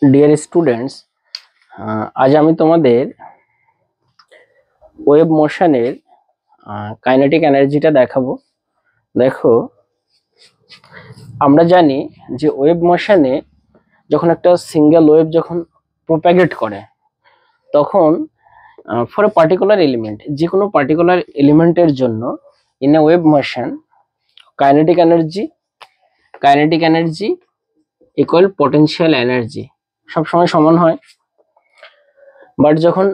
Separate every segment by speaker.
Speaker 1: Dear students, আজ আমি তোমাদের ওয়েভ মোশনের কাইনেটিক এনার্জিটা দেখাবো। দেখো, আমরা জানি যে ওয়েভ মোশনে যখন একটা সিঙ্গেল ওয়েভ যখন প্রোপাগেট করে, তখন ফর এ পার্টিকুলার এলিমেন্ট, যে কোনো পার্টিকুলার এলিমেন্টের জন্য in a wave motion kinetic energy equal potential energy সবসময় সমান হয়। বাট যখন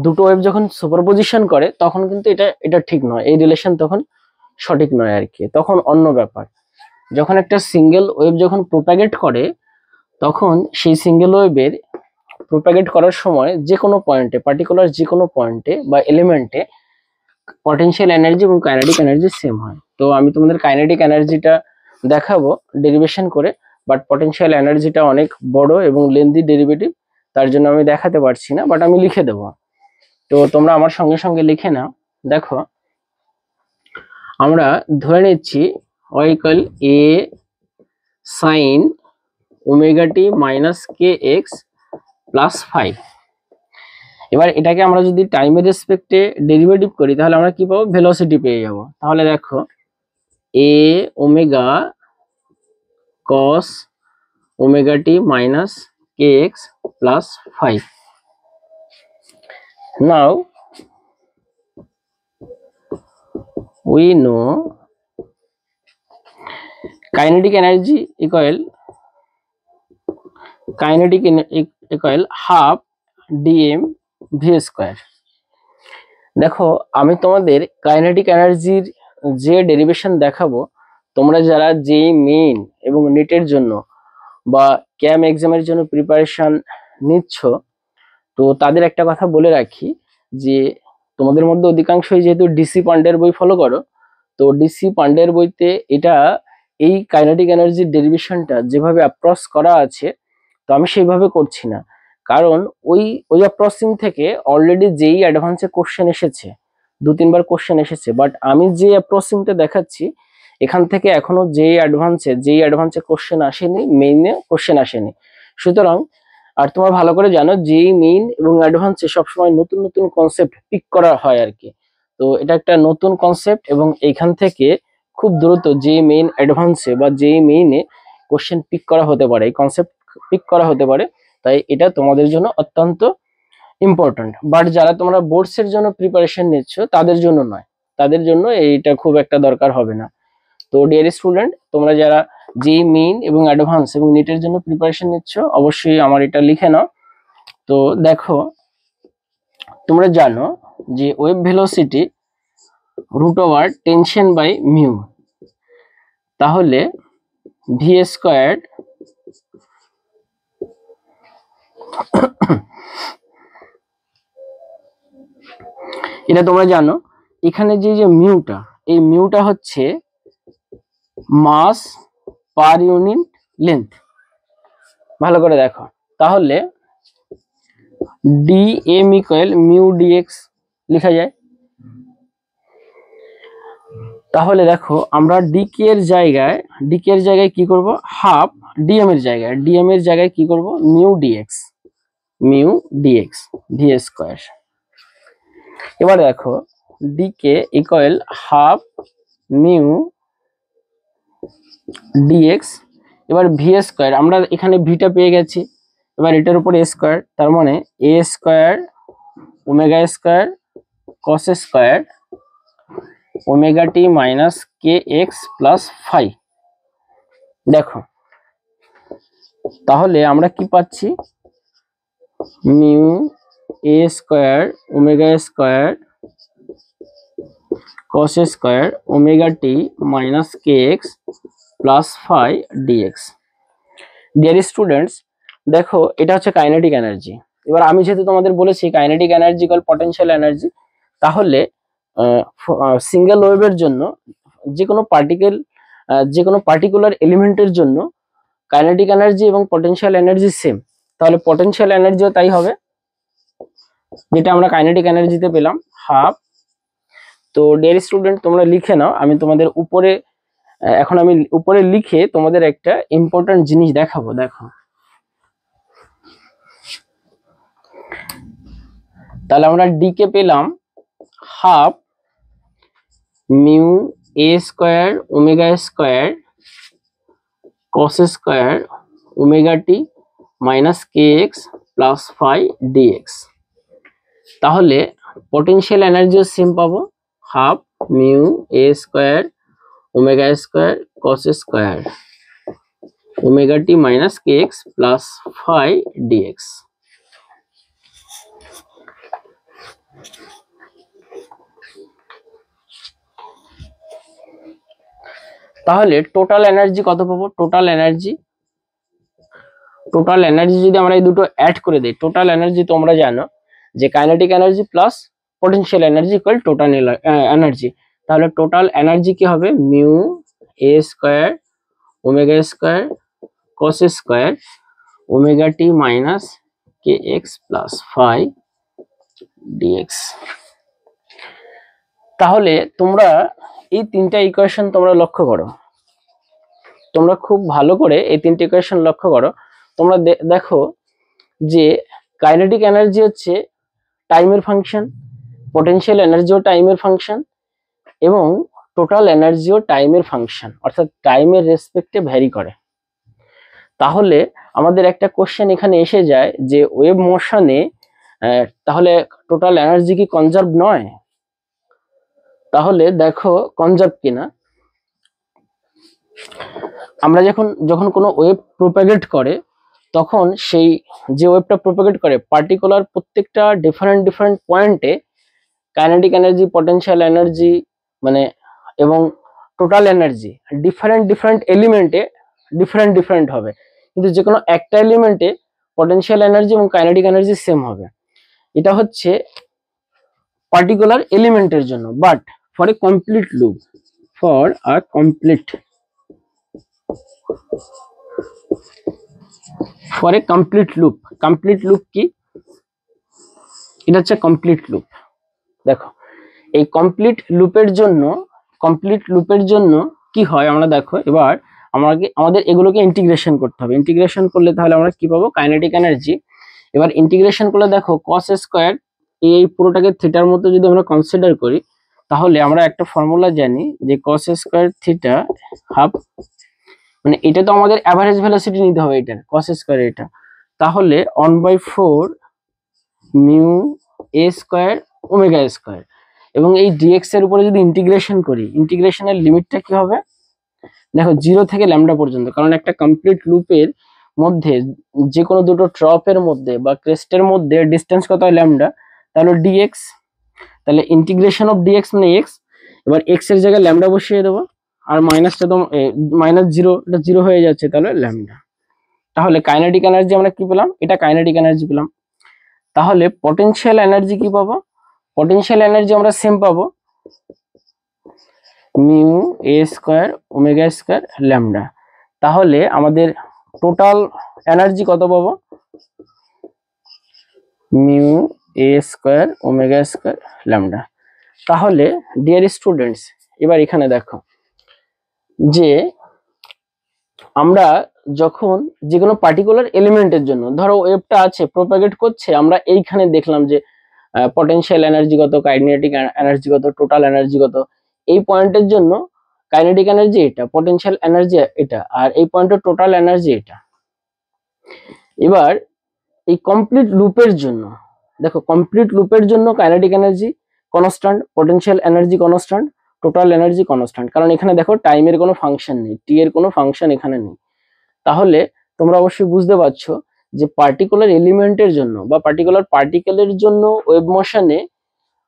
Speaker 1: দুটো ওয়েভ যখন সুপারপজিশন করে তখন কিন্তু এটা ঠিক নয়, এই রিলেশন তখন সঠিক নয় আর কি, তখন অন্য ব্যাপার। যখন একটা সিঙ্গেল ওয়েভ যখন প্রোপাগেট করে, তখন সেই সিঙ্গেল ওয়েভের প্রোপাগেট করার সময় যে কোনো পয়েন্টে, পার্টিকুলার যে কোনো পয়েন্টে বা এলিমেন্টে পটেনশিয়াল এনার্জি এবং কাইনেটিক এনার্জি সেম হয়। তো আমি তোমাদের কাইনেটিক এনার্জিটা দেখাবো ডেরিভেশন করে, বাট পটেনশিয়াল এনার্জিটা অনেক বড় এবং লেন্দি ডেরিভেটিভ, তার জন্য আমি দেখাতে পারছি না, বাট আমি লিখে দেবো। তো তোমরা আমার সঙ্গে সঙ্গে লিখে নাও। দেখো, আমরা ধরে নিচ্ছি y equal a sin omega t minus K x plus 5। এবার এটাকে আমরা যদি টাইমের রেসপেক্টে ডেরিভেটিভ করি তাহলে আমরা কি পাবো? ভেলোসিটি পেয়ে যাব। তাহলে দেখো, a omega cos omega t minus K x plus 5। Now we know kinetic energy equal half dm v square। দেখো, আমি তোমাদের কাইনেটিক এনার্জির যে ডেরিভেশন দেখাবো, তোমরা যারা যেই মেইন এবং নিটের জন্য বা ক্যাম এক্সামের জন্য প্রিপারেশন নিচ্ছ, তো তাদের একটা কথা বলে রাখি যে তোমাদের মধ্যে অধিকাংশই যেহেতু ডিসি পান্ডের বই ফলো করো, তো ডিসি পান্ডের বইতে এই কাইনেটিক এনার্জির ডেরিভেশনটা যেভাবে অ্যাপ্রক্স করা আছে, তো আমি সেইভাবে করছি না, কারণ ওই অ্যাপ্রক্সিং থেকে অলরেডি যেই অ্যাডভান্সে কোশ্চেন এসেছে, 2-3 বার কোশ্চেন এসেছে, বাট আমি যে অ্যাপ্রক্সিংটা দেখাচ্ছি এখান থেকে এখনো যেই অ্যাডভান্সে কোশ্চেন আসেনি, মেইনে কোশ্চেন আসেনি। সুতরাং, আর তোমরা ভালো করে জানো যেই মেইন এবং অ্যাডভান্সে সবসময় নতুন নতুন কনসেপ্ট পিক করা হয় আর কি। তো এটা একটা নতুন কনসেপ্ট এবং এইখান থেকে খুব দ্রুত যেই মেইন অ্যাডভান্সে বা যেই মেইনে কোশ্চেন পিক করা হতে পারে, এই কনসেপ্ট পিক করা হতে পারে, তাই এটা তোমাদের জন্য অত্যন্ত ইম্পর্টেন্ট। বাট যারা তোমরা বোর্ডসের জন্য প্রিপারেশন নিচ্ছ তাদের জন্য নয়, তাদের জন্য এইটা খুব একটা দরকার হবে না। তো ডিয়ার স্টুডেন্ট, তোমরা যারা যেই মেইন এবং অ্যাডভান্স এবং নিটের জন্য প্রিপারেশন নিচ্ছ অবশ্যই আমার এটা লিখে নাও। তো দেখো, তোমরা জানো যে ওয়েভ ভেলোসিটি √ওভার টেনশন বাই মিউ, তাহলে ভি স্কয়ার্ড এটা তোমরা জানো। এখানে যে মিউটা, এই মিউটা হচ্ছে মাস পার ইউনিট লেন্থ। ভালো করে দেখো, তাহলে dm ইকুয়াল মিউ dx লেখা যায়। তাহলে দেখো, আমরা ডিকে এর জায়গায় কি করব? হাফ dm এর জায়গায় কি করব? Mu dx V square. এবার দেখো, DK equal half mu dx। এবার ভি স্কয়ার, আমরা এখানে ভিটা পেয়ে গেছি, এবার এটার উপর এ স্কয়ার, তার মানে A square omega square cos square omega T minus K x plus 5। দেখো, তাহলে আমরা কি পাচ্ছি? Mu A square omega square cos square omega T minus K x plus 5 dx. Dear students, দেখো, এটা হচ্ছে কাইনেটিক এনার্জি। এবার আমি যেহেতু তোমাদের বলেছি kinetic energy equal potential energy, তাহলে সিঙ্গেল ওয়েভের জন্য যে কোনো পার্টিকুলার এলিমেন্টের জন্য কাইনেটিক এনার্জি এবং পটেনশিয়াল এনার্জি সেম, তাহলে পটেনশিয়াল এনার্জিও তাই হবে, যেটা আমরা কাইনেটিক এনার্জিতে পেলাম হাফ। তো ডিয়ার স্টুডেন্ট, তোমরা লিখে নাও। আমি তোমাদের উপরে লিখে তোমাদের একটা ইম্পর্টেন্ট জিনিস দেখাবো। দেখো, তাহলে আমরা ডি কে পেলাম half mu A square omega square cos square omega T minus K x plus phi DX. তাহলে পটেনশিয়াল এনার্জিও সেম পাবো, half mu A square omega square cos square omega T minus K x plus phi DX. তাহলে total energy কত পাবো? Total energy যদি আমরা এই দুটো অ্যাড করে দিই, টোটাল এনার্জি তোমরা জানো যে kinetic energy plus potential energy equal total energy. তাহলে টোটাল এনার্জি কি হবে? Mu A square omega square cos square omega T minus K x plus phi DX. তাহলে তোমরা এই তিনটা ইকুয়েশন তোমরা লক্ষ্য করো, তোমরা খুব ভালো করে এই তিনটা ইকুয়েশন লক্ষ্য করো। তোমরা দেখো যে কাইনেটিক এনার্জি হচ্ছে টাইমের ফাংশন, পটেনশিয়াল এনার্জিও টাইমের ফাংশন এবং টোটাল এনার্জিও টাইমের ফাংশন, অর্থাৎ টাইমের রেসপেক্টে ভ্যারি করে। তাহলে আমাদের একটা কোশ্চেন এখানে এসে যায় যে ওয়েভ মোশনে তাহলে টোটাল এনার্জি কি কনজার্ভ নয়? তাহলে দেখো কনজার্ভ কিনা। আমরা যখন কোনো ওয়েভ প্রোপাগেট করে তখন সেই যে ওয়েভটা প্রোপাগেট করে পার্টিকুলার প্রত্যেকটা ডিফারেন্ট পয়েন্টে কাইনেটিক এনার্জি, পটেনশিয়াল এনার্জি মানে এবং টোটাল এনার্জি ডিফারেন্ট এলিমেন্টে ডিফারেন্ট হবে, কিন্তু যে কোনো একটা এলিমেন্টে পটেনশিয়াল এনার্জি এবং কাইনেটিক এনার্জি সেম হবে। এটা হচ্ছে পার্টিকুলার এলিমেন্টের জন্য, but for a complete loop, complete loop কি? এটা হচ্ছে কমপ্লিট লুপ। দেখো এই কমপ্লিট লুপের জন্য কি হয় আমরা দেখো, এবার আমাদের এগুলোকে ইন্টিগ্রেশন করতে হবে। ইন্টিগ্রেশন করলে তাহলে আমরা কি পাবো? Kinetic energy. এবার ইন্টিগ্রেশন করলে দেখো কস স্কোয়ার, এই পুরোটাকে থিটার মতো যদি আমরা কনসিডার করি তাহলে আমরা একটা ফর্মুলা জানি যে কস স্কোয়ার থিটা হাফ, মানে এটা তো আমাদের অ্যাভারেজ ভেলোসিটি নিতে হবে এটা কস স্কোয়ার এটা, তাহলে 1/4 mu A square omega square. এবং এই ডিএক্স এর উপরে যদি ইন্টিগ্রেশন করি, ইন্টিগ্রেশনের লিমিটটা কি হবে? দেখো 0 থেকে ল্যামডা পর্যন্ত, কারণ একটা কমপ্লিট লুপের মধ্যে যে কোনো দুটো ট্রপের মধ্যে বা ক্রেস্টের মধ্যে ডিস্টেন্স কত হয়? ল্যামডা। তাহলে ডিএক্স, তাহলে ইন্টিগ্রেশন অফ ডিএক্স মানে এক্স। এবার এক্স এর জায়গায় ল্যামডা বসিয়ে দেবো, আর মাইনাসটা তো -0, এটা 0 হয়ে যাচ্ছে, তাহলে ল্যামডা। তাহলে কাইনেটিক এনার্জি আমরা কি পেলাম? এটা কাইনেটিক এনার্জি পেলাম। তাহলে পটেনশিয়াল এনার্জি কি পাবো? পটেনশিয়াল এনার্জি আমরা সেম পাবো, mu A square omega square lambda. তাহলে আমাদের টোটাল এনার্জি কত পাবো? Mu A square omega square lambda. তাহলে ডিয়ার স্টুডেন্টস, এবার এখানে দেখো যে আমরা যখন যে কোনো পার্টিকুলার এলিমেন্টের জন্য, ধরো ওয়েভটা আছে প্রোপাগেট করছে, আমরা এইখানে দেখলাম যে পটেনশিয়াল এনার্জি কত, কাইনেটিক এনার্জি কত, টোটাল এনার্জি কত। এই পয়েন্টের জন্য কাইনেটিক এনার্জি এটা, পটেনশিয়াল এনার্জি এটা, আর এই পয়েন্টের টোটাল এনার্জি এটা। এবার এই কমপ্লিট লুপের জন্য দেখো, কমপ্লিট লুপের জন্য kinetic energy constant, potential energy constant, total energy constant, কারণ এখানে দেখো টাইমের কোনো ফাংশন নেই, টি এর কোনো ফাংশন এখানে নেই। তাহলে তোমরা অবশ্যই বুঝতে পারছো যে পার্টিকুলার এলিমেন্টের জন্য বা পার্টিকুলার পার্টিকেলের জন্য ওয়েভ মোশনে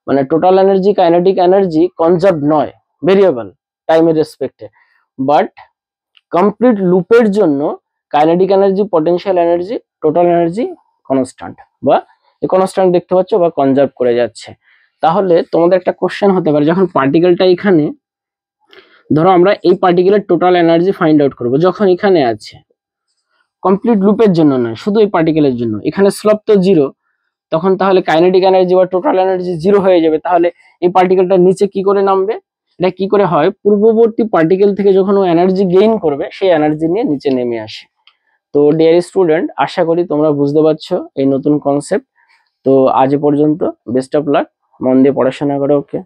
Speaker 1: মানে total energy, kinetic energy conserve নয়, ভেরিয়েবল টাইমের রেসপেক্টে, বাট কমপ্লিট লুপের জন্য kinetic energy, potential energy, total energy constant বা কনস্ট্যান্ট দেখতে পাচ্ছ বা কনজার্ভ করে যাচ্ছে। তাহলে তোমাদের একটা কোশ্চেন হতে পারে, যখন পার্টিকেলটা এখানে, ধরো আমরা এই পার্টিকেলের টোটাল এনার্জি ফাইন্ড আউট করবো, যখন এখানে আছে কমপ্লিট লুপের জন্য নয়, শুধু এই পার্টিকেলের জন্য, এখানে স্লোপ তো 0, তখন তাহলে কাইনেটিক এনার্জি বা টোটাল এনার্জি 0 হয়ে যাবে। তাহলে এই পার্টিকেলটা নিচে কি করে নামবে? এটা কি করে হয়? পূর্ববর্তী পার্টিকেল থেকে যখন ও এনার্জি গেইন করবে সেই এনার্জি নিয়ে নিচে নেমে আসে। তো ডিয়ার স্টুডেন্ট, আশা করি তোমরা বুঝতে পারছো এই নতুন কনসেপ্ট। তো আজ এ পর্যন্ত, বেস্ট অফ লাক, মন দিয়ে পড়াশোনা করো, ওকে।